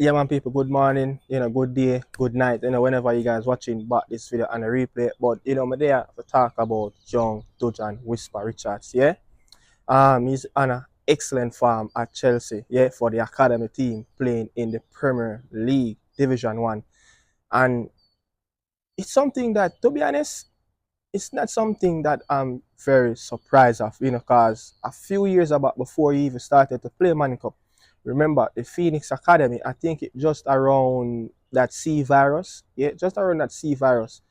Yeah, man, people, good morning, good day, good night, whenever you guys watching back this video and a replay. But, I'm there to talk about young Dujan Whisper Richards, yeah? He's on an excellent form at Chelsea, yeah, for the academy team playing in the Premier League Division 1. And it's something that, to be honest, it's not something that I'm very surprised of, because a few years about before he even started to play Manning Cup, remember the Phoenix Academy, I think it just around that C virus, yeah, just around that C virus,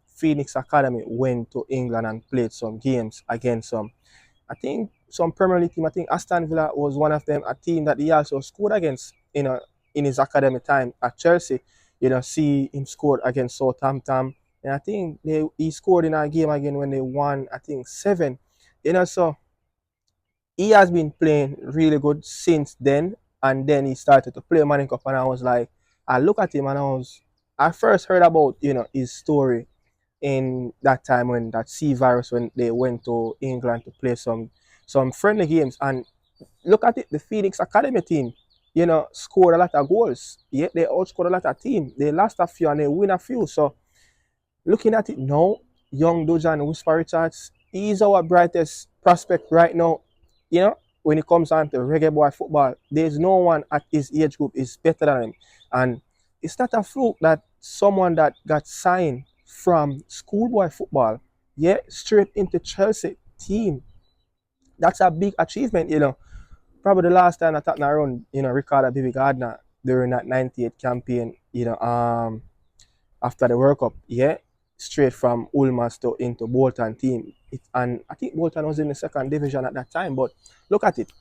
Phoenix Academy went to England and played some games against I think some Premier League team. I think Aston Villa was one of them, a team that he also scored against, in his academy time at Chelsea. See him scored against Southampton. And I think he scored in a game again when they won, I think 7. So he has been playing really good since then. And then he started to play Manning Cup. And I was like, I look at him and I first heard about, his story in that time when that C virus when they went to England to play some friendly games. And look at it, the Phoenix Academy team, scored a lot of goals. Yeah, they outscored a lot of team. They lost a few and they win a few. So looking at it now, young Dujan Whisper Richards, he's our brightest prospect right now. When it comes on to reggae boy football, there's no one at his age group is better than him. And it's not a fluke that someone that got signed from schoolboy football, yeah, straight into Chelsea team. That's a big achievement. Probably the last time I talked around, Ricardo Bibi Gardner during that 98 campaign, after the World Cup, yeah, straight from Ulmas to into Bolton team. And I think Bolton was in the second division at that time. But look at it.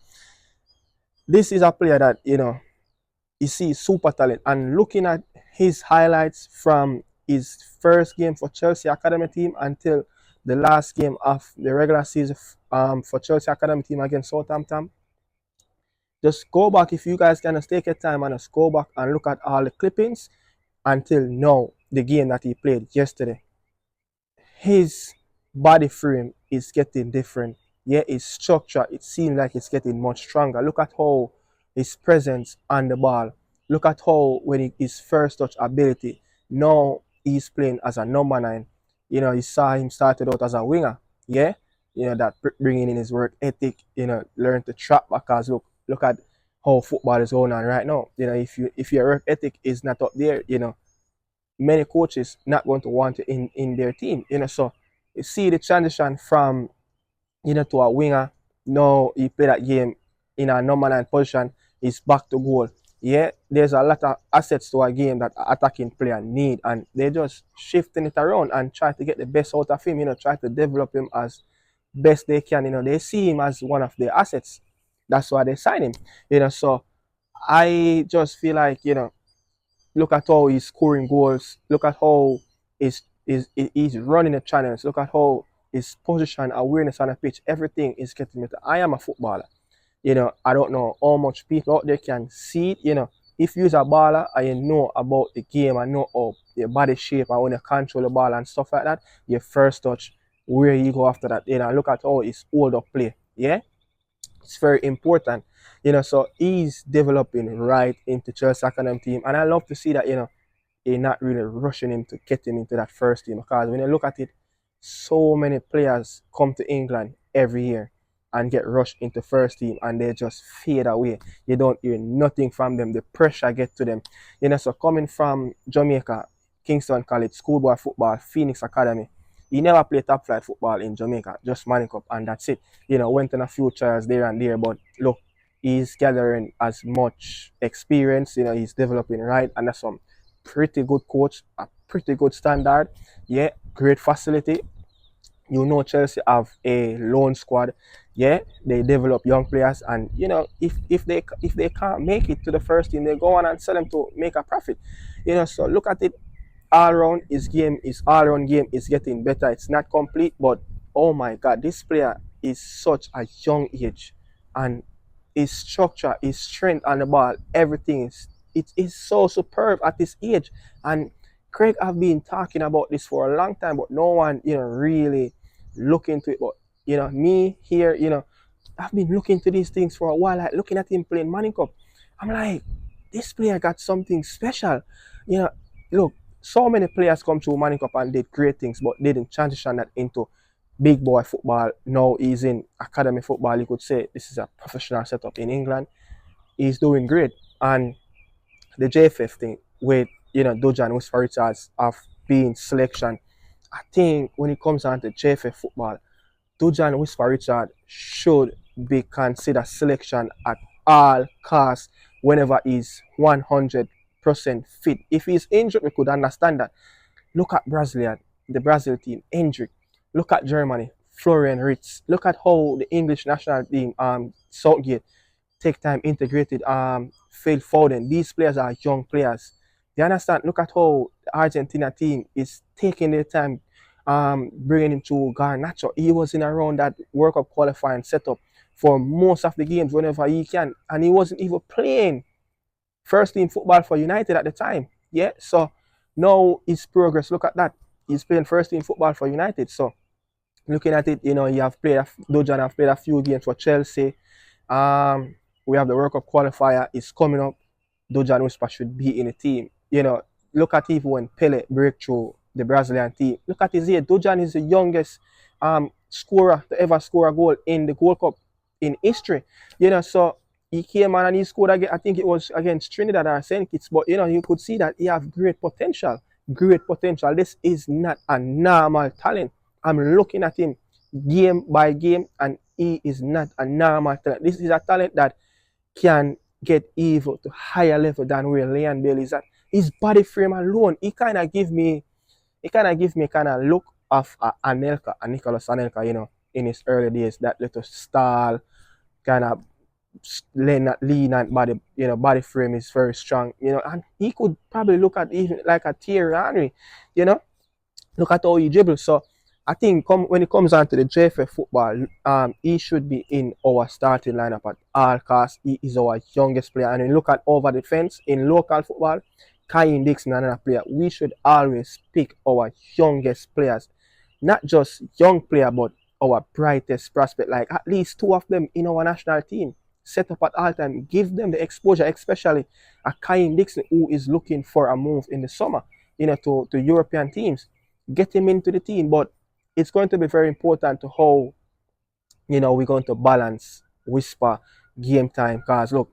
This is a player that, you see super talent. And looking at his highlights from his first game for Chelsea Academy team until the last game of the regular season for Chelsea Academy team against Southampton, just go back if you guys can just take your time and just go back and look at all the clippings until now, the game that he played yesterday. His body frame is getting different. Yeah, his structure, it seems like it's getting much stronger. Look at how his presence on the ball. Look at how his first touch ability. Now he's playing as a number 9. You saw him started out as a winger. Yeah, that bringing in his work ethic. Learn to trap because look at how football is going on right now. If your work ethic is not up there, many coaches not going to want it in their team. So you see the transition from to a winger. Now he play that game in a number 9 position. He's back to goal. Yeah, there's a lot of assets to a game that attacking player need, and they just shifting it around and try to get the best out of him. Try to develop him as best they can. They see him as one of their assets. That's why they sign him. So I just feel like look at how he's scoring goals. Look at how he's running the channels. Look at how his position awareness on the pitch. Everything is getting better. I am a footballer. I don't know how much people out there can see it. If you're a baller and you know about the game and know how your body shape and when you control the ball and stuff like that, your first touch, where you go after that. Look at how his hold up play. Yeah, it's very important. So he's developing right into Chelsea Academy team, and I love to see that they're not really rushing him to get him into that first team, because when you look at it, so many players come to England every year and get rushed into first team and they just fade away. You don't hear nothing from them. The pressure get to them. So coming from Jamaica, Kingston College, schoolboy football, Phoenix Academy, he never played top flight football in Jamaica, just Manning Cup, and that's it. Went on a few trials there and there, but look, he's gathering as much experience. He's developing right, and that's some pretty good coach, a pretty good standard. Yeah, great facility. Chelsea have a loan squad. Yeah, they develop young players, and if they can't make it to the first team, they go on and sell them to make a profit. So look at it all around. His all around game is getting better. It's not complete, but oh my God, this player is such a young age, and his structure, his strength on the ball, everything is so superb at this age. And Craig have been talking about this for a long time, but no one really look into it. But me here, I've been looking to these things for a while, like looking at him playing Manning Cup. I'm like, this player got something special. You know, look, so many players come through Manning Cup and did great things, but didn't transition that into big boy football. Now he's in academy football. You could say this is a professional setup in England. He's doing great. And the JFF thing with, Dojan Whisper Richards of being selection, I think when it comes down to JFF football, Dojan Whisper Richard should be considered selection at all costs whenever he's 100% fit. If he's injured, we could understand that. Look at Brazilian, the Brazil team, Hendrick. Look at Germany, Florian Ritz. Look at how the English national team, Southgate, take time integrated Phil Foden. These players are young players. You understand? Look at how the Argentina team is taking their time bringing him to Garnacho. He was in around that World Cup qualifying setup for most of the games whenever he can. And he wasn't even playing first team football for United at the time. Yeah, so now his progress, look at that. He's playing first team football for United. So looking at it, you have played, Dojan have played a few games for Chelsea. We have the World Cup qualifier is coming up. Dojan Whisper should be in the team. Look at even when Pele break through the Brazilian team. Look at his age. Dojan is the youngest scorer to ever score a goal in the Gold Cup in history. So he came on and he scored again. I think it was against Trinidad or St. Kitts, but you could see that he have great potential. Great potential. This is not a normal talent. I'm looking at him game by game, and he is not a normal talent. This is a talent that can get even to higher level than where Leon Bailey is at. His body frame alone, he kind of give me kind of look of Anelka, a Nicholas Anelka, in his early days, that little style, kind of lean and body, body frame is very strong, and he could probably look at even like a Thierry Henry, look at how he dribbles. So I think when it comes down to the JFF football, he should be in our starting lineup at all costs. He is our youngest player. And when you look at over the fence in local football, Kyle Dixon, another player, we should always pick our youngest players. Not just young player, but our brightest prospect. Like at least two of them in our national team. Set up at all time. Give them the exposure, especially a Kyle Dixon who is looking for a move in the summer, to European teams. Get him into the team. But it's going to be very important to how, we're going to balance Whisper game time. Because look,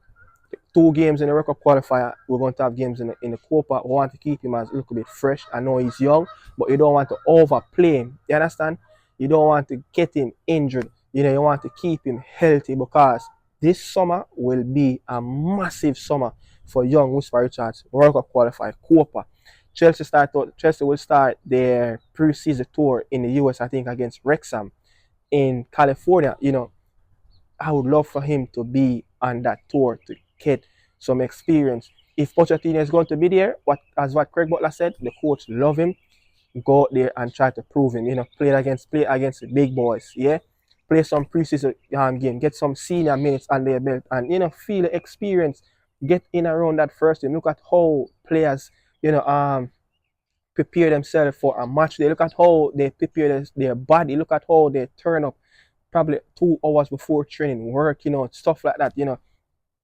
2 games in the World Cup qualifier, we're going to have games in the Copa. We want to keep him as a little bit fresh. I know he's young, but you don't want to overplay him. You understand? You don't want to get him injured. You want to keep him healthy, because this summer will be a massive summer for young Whisper Richards. World Cup qualifier, Copa. Chelsea will start their pre-season tour in the US, I think, against Wrexham in California. I would love for him to be on that tour to get some experience. If Pochettino is going to be there, what Craig Butler said, the coach love him. Go out there and try to prove him. Play against the big boys. Yeah, play some preseason game, get some senior minutes on their belt, and feel the experience. Get in around that first team. Look at how players, prepare themselves for a match. They look at how they prepare their body. Look at how they turn up probably 2 hours before training, work, stuff like that.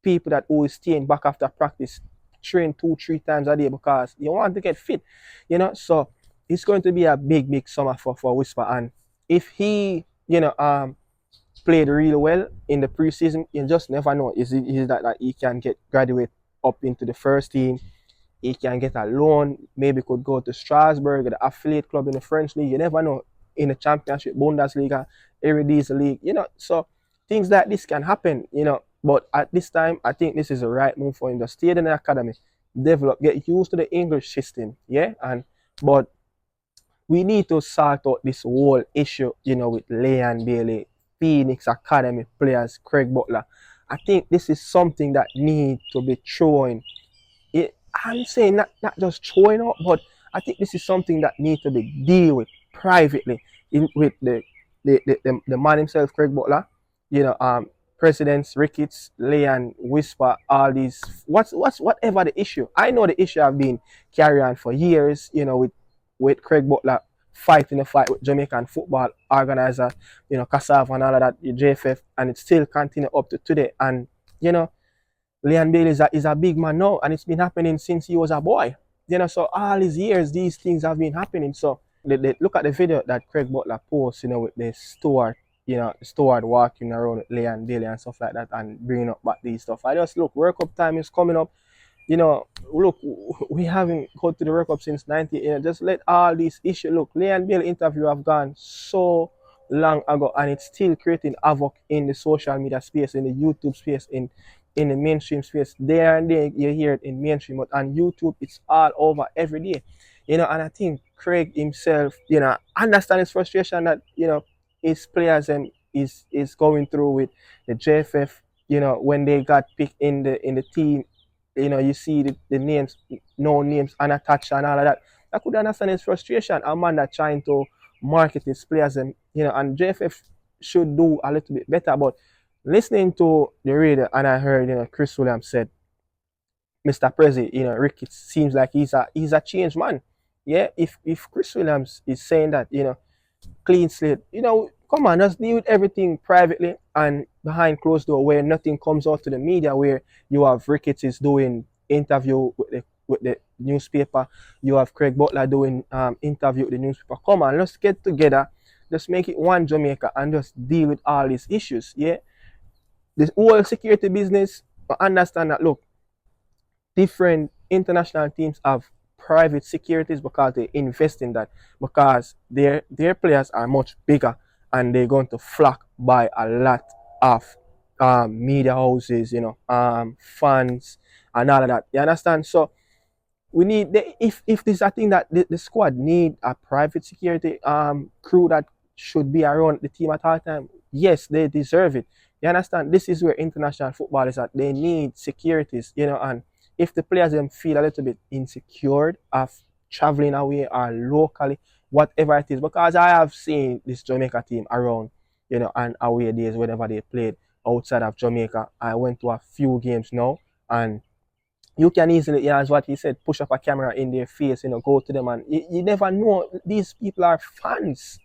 People that always staying back after practice, train 2-3 times a day because you want to get fit. So it's going to be a big summer for Whisper. And if he, played really well in the preseason, you just never know. Is that he can get graduate up into the first team? He can get a loan, maybe could go to Strasbourg, the affiliate club in the French league. You never know. In the Championship, Bundesliga, Eredivisie league, so things like this can happen, But at this time, I think this is the right move for him to stay in the academy, develop, get used to the English system, yeah. But we need to sort out this whole issue, with Leon Bailey, Phoenix Academy players, Craig Butler. I think this is something that needs to be thrown. I'm saying not just throwing out, but I think this is something that needs to be dealt with privately with the man himself, Craig Butler, presidents, Ricketts, Leon, Whisper, all these, whatever the issue. I know the issue have been carried on for years, with Craig Butler fighting the fight with Jamaican football organizer, Cassava and all of that, the JFF, and it still continue up to today. And Leon Bailey is a big man now, and it's been happening since he was a boy. You know, so all these years, these things have been happening. So look at the video that Craig Butler posts, you know, with the steward, you know, the steward walking around with Leon Bailey and stuff like that, and bringing up back these stuff. I just look, World Cup time is coming up. You know, look, we haven't gone to the World Cup since 90. You know, just let all these issues look. Leon Bailey interview have gone so long ago, and it's still creating havoc in the social media space, in the YouTube space, in the mainstream space. There and there you hear it in mainstream, but on YouTube it's all over every day. You know, and I think Craig himself, you know, understand his frustration that, you know, his players is going through with the JFF, you know, when they got picked in the team, you know, you see the names, no names unattached and all of that. I could understand his frustration. A man that trying to market his players, and you know, and JFF should do a little bit better. But listening to the radio, and I heard, you know, Chris Williams said, Mr. Prezi, you know, Rick, it seems like he's a changed man. Yeah, if Chris Williams is saying that, you know, clean slate, you know, come on, just deal with everything privately and behind closed door, where nothing comes out to the media, where you have Ricketts is doing interview with the newspaper, you have Craig Butler doing interview with the newspaper. Come on, let's get together, just make it one Jamaica and just deal with all these issues. Yeah, this whole security business, I understand that. Look, different international teams have private securities because they invest in that, because their players are much bigger, and they're going to flock by a lot of media houses, you know, fans and all of that. You understand? So we need if this is a thing that the squad need a private security crew that should be around the team at all time. Yes, they deserve it. You understand? This is where international football is at. They need securities, you know, and if the players them feel a little bit insecure of traveling away or locally, whatever it is, because I have seen this Jamaica team around, you know, and away days whenever they played outside of Jamaica. I went to a few games now, and you can easily, yeah, as what he said, push up a camera in their face, you know, go to them, and you never know. These people are fans.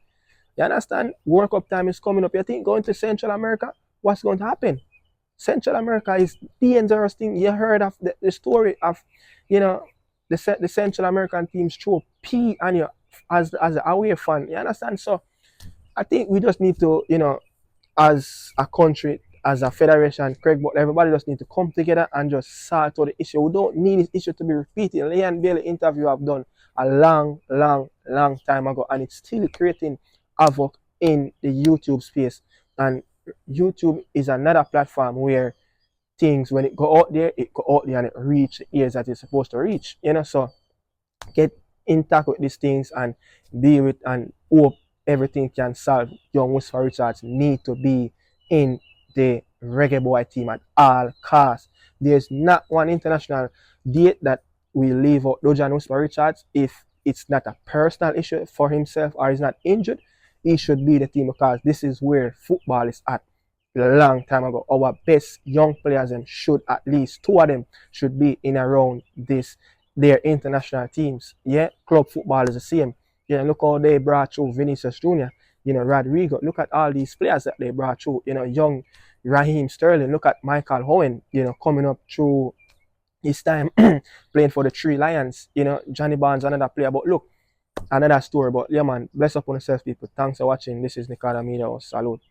You understand? World Cup time is coming up. You think going to Central America, what's going to happen? Central America is dangerous thing. You heard of the story of, you know, the Central American teams throw pee on you as an away fan. You understand? So I think we just need to, you know, as a country, as a federation, Craig Butler, everybody just need to come together and just sort out the issue. We don't need this issue to be repeated. Leon Bailey interview I've done a long time ago, and it's still creating havoc in the YouTube space. And YouTube is another platform where things, when it go out there, and it reach the ears that it's supposed to reach. You know, so get intact with these things and deal with, and hope everything can solve. Young Whisper Richards need to be in the Reggae Boy team at all costs. There's not one international date that we leave out Dojan Whisper Richards. If it's not a personal issue for himself or he's not injured, he should be the team, because this is where football is at. A long time ago, our best young players and should, at least two of them should be in around this their international teams. Yeah, club football is the same. You know, look how they brought through Vinicius Jr., you know, Rodrigo. Look at all these players that they brought through. You know, young Raheem Sterling. Look at Michael Owen, you know, coming up through his time playing for the Three Lions. You know, Johnny Barnes, another player. But look, another story. But yeah, man, bless up on yourself, people. Thanks for watching. This is Nicardo Media House. Salute.